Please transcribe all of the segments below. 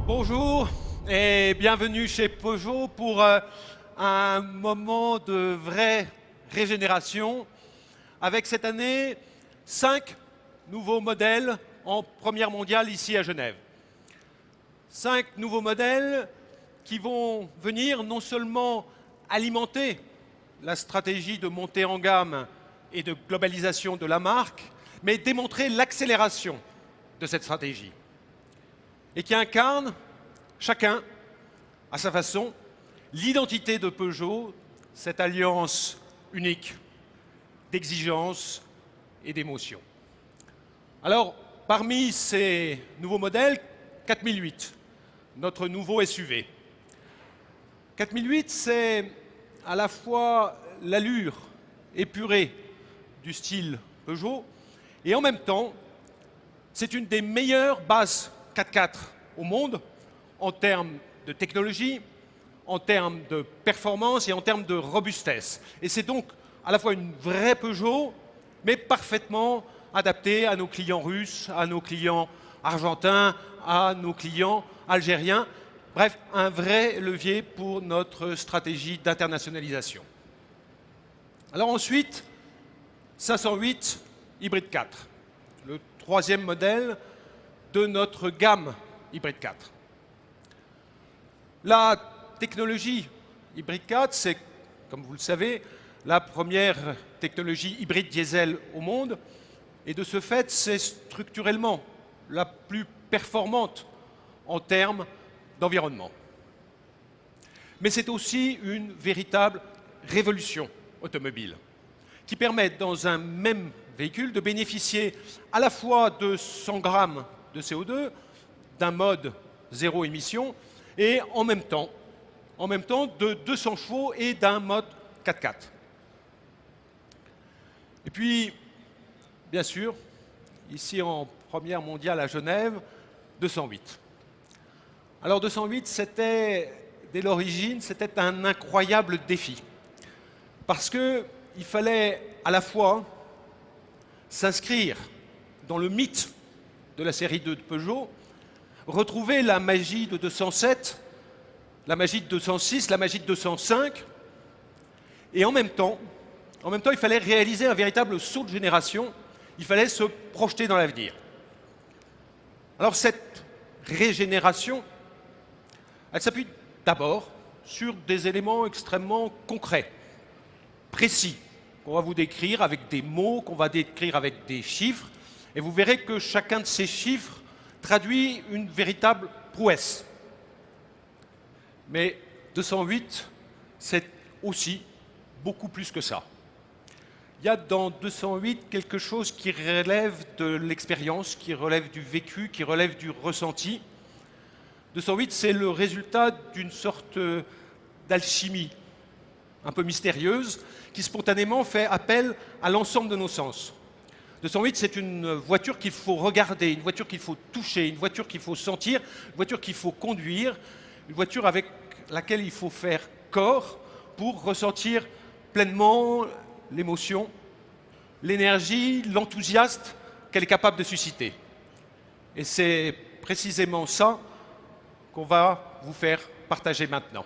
Bonjour et bienvenue chez Peugeot pour un moment de vraie régénération avec cette année 5 nouveaux modèles en première mondiale ici à Genève. 5 nouveaux modèles qui vont venir non seulement alimenter la stratégie de montée en gamme et de globalisation de la marque, mais démontrer l'accélération de cette stratégie. Et qui incarne, chacun, à sa façon, l'identité de Peugeot, cette alliance unique d'exigence et d'émotion. Alors, parmi ces nouveaux modèles, 4008, notre nouveau SUV. 4008, c'est à la fois l'allure épurée du style Peugeot, et en même temps, c'est une des meilleures bases 4x4 au monde en termes de technologie, en termes de performance et en termes de robustesse. Et c'est donc à la fois une vraie Peugeot, mais parfaitement adaptée à nos clients russes, à nos clients argentins, à nos clients algériens. Bref, un vrai levier pour notre stratégie d'internationalisation. Alors ensuite, 508 Hybride 4, le troisième modèle de notre gamme Hybride 4. La technologie Hybride 4, c'est, comme vous le savez, la première technologie hybride diesel au monde. Et de ce fait, c'est structurellement la plus performante en termes d'environnement. Mais c'est aussi une véritable révolution automobile qui permet, dans un même véhicule, de bénéficier à la fois de 100 grammes de CO2, d'un mode zéro émission, et en même temps de 200 chevaux et d'un mode 4x4. Et puis, bien sûr, ici en première mondiale à Genève, 208. Alors 208, c'était, dès l'origine, c'était un incroyable défi. Parce qu'il fallait à la fois s'inscrire dans le mythe de la série 2 de Peugeot, retrouver la magie de 207, la magie de 206, la magie de 205, et en même temps, il fallait réaliser un véritable saut de génération, il fallait se projeter dans l'avenir. Alors cette régénération, elle s'appuie d'abord sur des éléments extrêmement concrets, précis, qu'on va vous décrire avec des mots, qu'on va décrire avec des chiffres, et vous verrez que chacun de ces chiffres traduit une véritable prouesse. Mais 208, c'est aussi beaucoup plus que ça. Il y a dans 208 quelque chose qui relève de l'expérience, qui relève du vécu, qui relève du ressenti. 208, c'est le résultat d'une sorte d'alchimie un peu mystérieuse qui spontanément fait appel à l'ensemble de nos sens. 208, c'est une voiture qu'il faut regarder, une voiture qu'il faut toucher, une voiture qu'il faut sentir, une voiture qu'il faut conduire, une voiture avec laquelle il faut faire corps pour ressentir pleinement l'émotion, l'énergie, l'enthousiasme qu'elle est capable de susciter. Et c'est précisément ça qu'on va vous faire partager maintenant.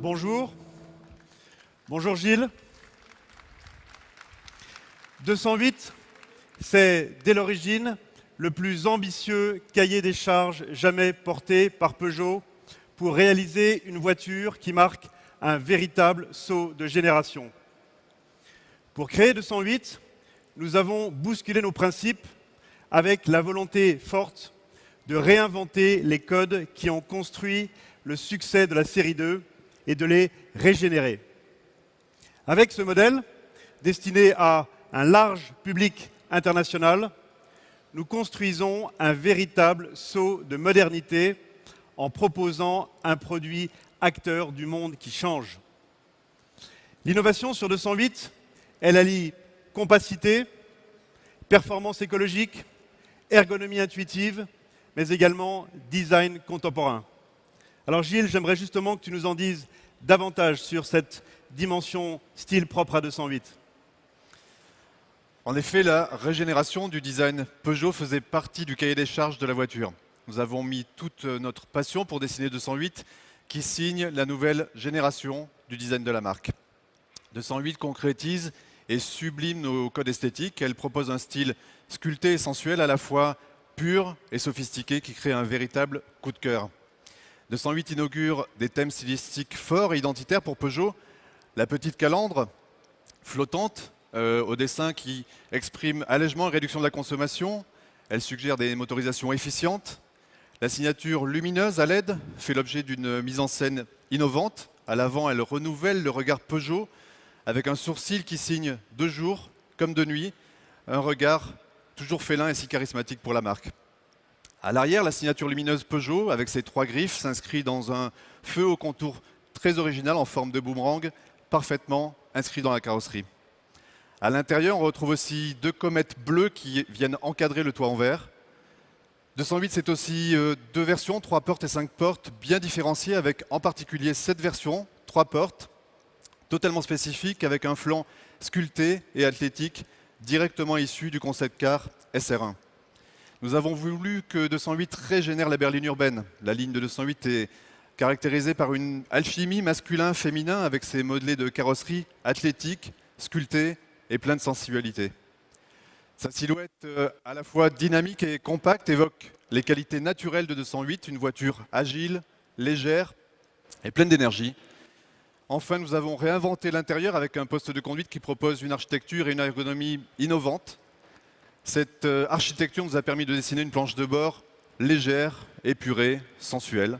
bonjour. Bonjour Gilles. 208, c'est dès l'origine le plus ambitieux cahier des charges jamais porté par Peugeot pour réaliser une voiture qui marque un véritable saut de génération. Pour créer 208, nous avons bousculé nos principes avec la volonté forte de réinventer les codes qui ont construit le succès de la série 2 et de les régénérer. Avec ce modèle, destiné à un large public international, nous construisons un véritable saut de modernité en proposant un produit acteur du monde qui change. L'innovation sur 208, elle allie compacité, performance écologique, ergonomie intuitive, mais également design contemporain. Alors Gilles, j'aimerais justement que tu nous en dises davantage sur cette dimension style propre à 208. En effet, la régénération du design Peugeot faisait partie du cahier des charges de la voiture. Nous avons mis toute notre passion pour dessiner 208 qui signe la nouvelle génération du design de la marque. 208 concrétise et sublime nos codes esthétiques. Elle propose un style sculpté et sensuel à la fois pur et sophistiqué qui crée un véritable coup de cœur. 208 inaugure des thèmes stylistiques forts et identitaires pour Peugeot. La petite calandre flottante au dessin qui exprime allègement et réduction de la consommation. Elle suggère des motorisations efficientes. La signature lumineuse à LED fait l'objet d'une mise en scène innovante. À l'avant, elle renouvelle le regard Peugeot avec un sourcil qui signe de jour comme de nuit, un regard toujours félin et si charismatique pour la marque. À l'arrière, la signature lumineuse Peugeot, avec ses 3 griffes, s'inscrit dans un feu au contour très original en forme de boomerang, parfaitement inscrit dans la carrosserie. À l'intérieur, on retrouve aussi 2 comètes bleues qui viennent encadrer le toit en verre. 208, c'est aussi 2 versions, 3 portes et 5 portes, bien différenciées, avec en particulier cette version, 3 portes, totalement spécifique, avec un flanc sculpté et athlétique, directement issu du concept car SR1. Nous avons voulu que 208 régénère la berline urbaine. La ligne de 208 est caractérisée par une alchimie masculin-féminin avec ses modelés de carrosserie athlétique, sculptés et plein de sensualité. Sa silhouette à la fois dynamique et compacte évoque les qualités naturelles de 208, une voiture agile, légère et pleine d'énergie. Enfin, nous avons réinventé l'intérieur avec un poste de conduite qui propose une architecture et une ergonomie innovantes. Cette architecture nous a permis de dessiner une planche de bord légère, épurée, sensuelle.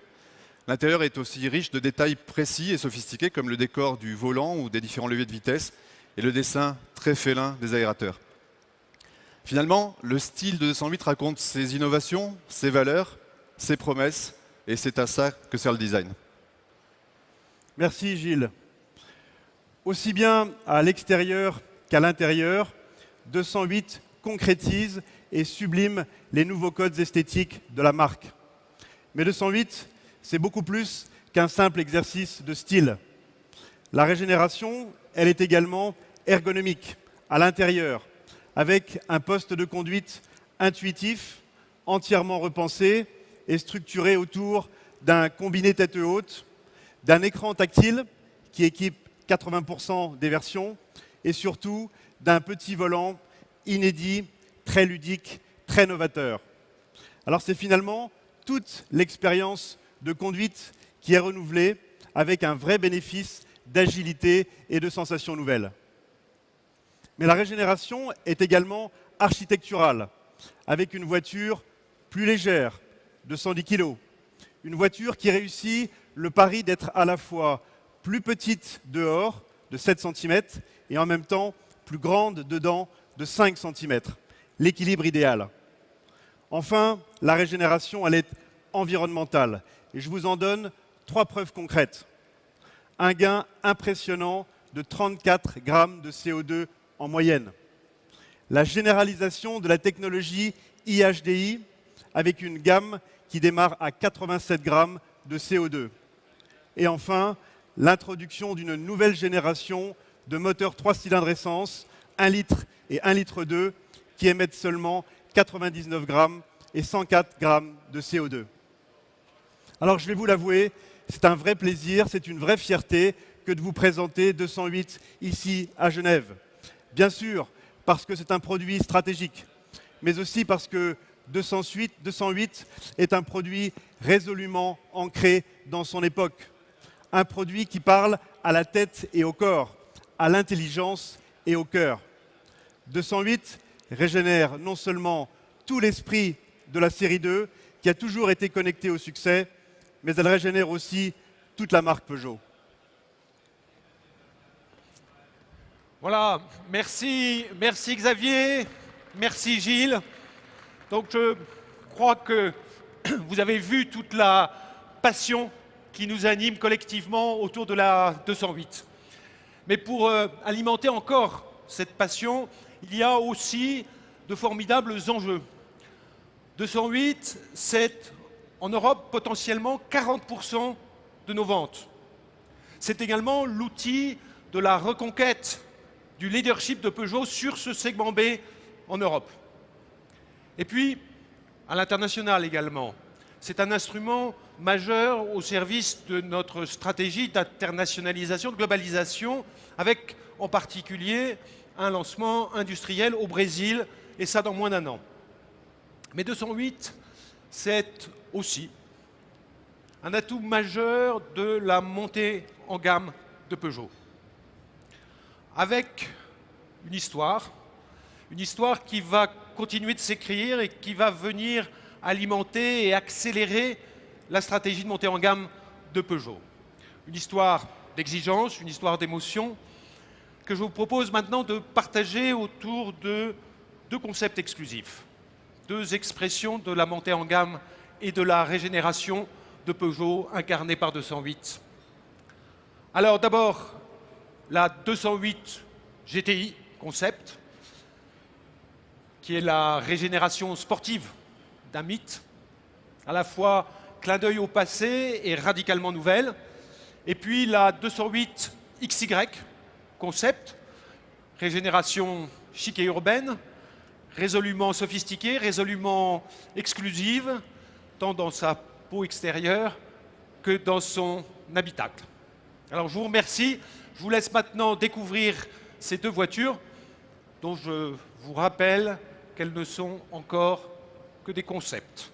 L'intérieur est aussi riche de détails précis et sophistiqués comme le décor du volant ou des différents leviers de vitesse et le dessin très félin des aérateurs. Finalement, le style de 208 raconte ses innovations, ses valeurs, ses promesses et c'est à ça que sert le design. Merci Gilles. Aussi bien à l'extérieur qu'à l'intérieur, 208 concrétise et sublime les nouveaux codes esthétiques de la marque. Mais 208, c'est beaucoup plus qu'un simple exercice de style. La régénération, elle est également ergonomique, à l'intérieur, avec un poste de conduite intuitif, entièrement repensé et structuré autour d'un combiné tête haute, d'un écran tactile qui équipe 80% des versions et surtout d'un petit volant inédit, très ludique, très novateur. Alors c'est finalement toute l'expérience de conduite qui est renouvelée avec un vrai bénéfice d'agilité et de sensations nouvelles. Mais la régénération est également architecturale, avec une voiture plus légère, de 110 kg. Une voiture qui réussit le pari d'être à la fois plus petite dehors, de 7 cm, et en même temps plus grande dedans, de 5 cm. L'équilibre idéal. Enfin, la régénération, elle est environnementale. Et je vous en donne 3 preuves concrètes. Un gain impressionnant de 34 grammes de CO2 en moyenne. La généralisation de la technologie IHDI avec une gamme qui démarre à 87 grammes de CO2. Et enfin, l'introduction d'une nouvelle génération de moteurs 3 cylindres essence, 1 litre et 1 litre 2, qui émettent seulement 99 grammes et 104 grammes de CO2. Alors je vais vous l'avouer, c'est un vrai plaisir, c'est une vraie fierté que de vous présenter 208 ici à Genève. Bien sûr, parce que c'est un produit stratégique, mais aussi parce que 208 est un produit résolument ancré dans son époque. Un produit qui parle à la tête et au corps, à l'intelligence et au cœur. 208 régénère non seulement tout l'esprit de la série 2, qui a toujours été connecté au succès, mais elle régénère aussi toute la marque Peugeot. Voilà, merci Xavier, merci Gilles. Donc je crois que vous avez vu toute la passion qui nous anime collectivement autour de la 208. Mais pour alimenter encore cette passion, il y a aussi de formidables enjeux. 208, c'est en Europe potentiellement 40% de nos ventes. C'est également l'outil de la reconquête du leadership de Peugeot sur ce segment B en Europe. Et puis, à l'international également, c'est un instrument majeur au service de notre stratégie d'internationalisation, de globalisation, avec en particulier un lancement industriel au Brésil, et ça dans moins d'1 an. Mais 208, c'est aussi un atout majeur de la montée en gamme de Peugeot. Avec une histoire qui va continuer de s'écrire et qui va venir alimenter et accélérer la stratégie de montée en gamme de Peugeot. Une histoire d'exigence, une histoire d'émotion, que je vous propose maintenant de partager autour de 2 concepts exclusifs, 2 expressions de la montée en gamme et de la régénération de Peugeot incarnée par 208. Alors d'abord, la 208 GTI concept, qui est la régénération sportive d'un mythe, à la fois clin d'œil au passé et radicalement nouvelle. Et puis la 208 XY concept, régénération chic et urbaine, résolument sophistiquée, résolument exclusive, tant dans sa peau extérieure que dans son habitacle. Alors je vous remercie, je vous laisse maintenant découvrir ces 2 voitures dont je vous rappelle qu'elles ne sont encore que des concepts.